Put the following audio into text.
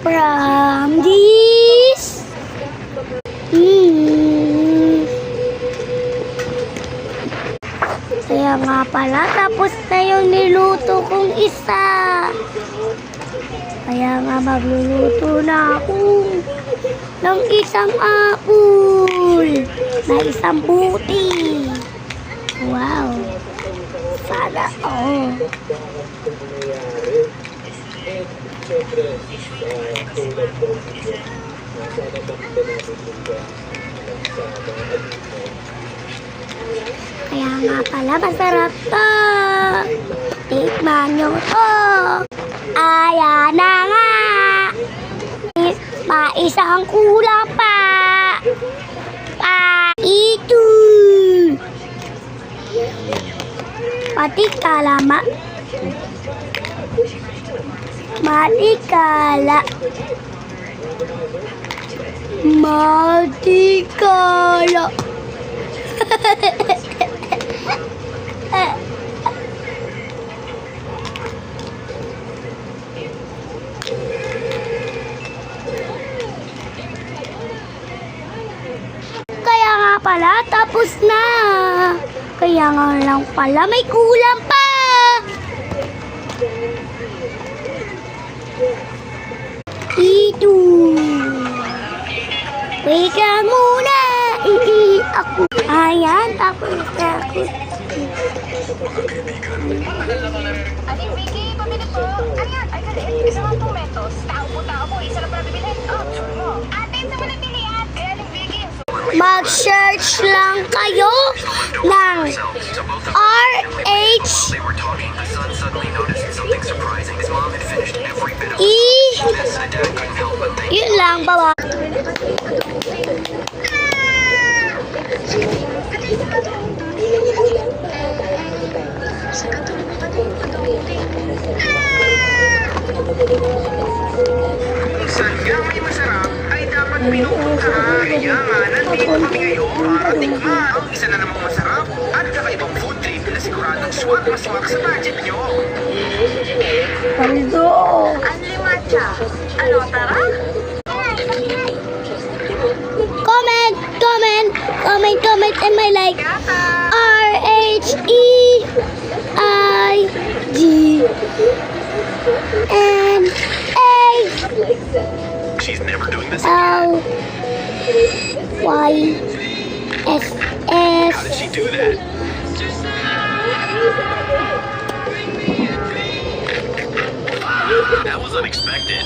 from this. Kaya nga pala, tapos na yung niluto kong isa. Kaya nga magluluto na ako ng isang apple na isang buti. Wow! Sana all. Kaya nga pala masarap to. Tikman nyo to. Ayan na nga. Isang kulang pa. Ito. Pati kalama. Matikala. Matikala. Kaya nga pala, tapos na. Kaya nga lang pala, may kulang pa. Ito. Wait lang muna. Ako. Ayan, tapos na ako. Aling Vicky, pabili po. Ayan, ay galit. Isang tomatos. Tao po tao po. Isa lang para bibilhin. Oh, sure mo. Ate, sa mo nagpilihan. Kaya Aling Vicky. Mag-search lang kayo ng RH yun lang, baba. Sadyang may masarap ay dapat pinupuntahan. Kaya nga, nandito kami ngayon para tikman ang isa na namang masarap at kakaibang food trip na siguradong swak na swak sa budget nyo. Paldo. Anli matcha. Ano, tara? Comment, and my like. RHEIGNA She's never doing this LYSS. How did she do that? That was unexpected.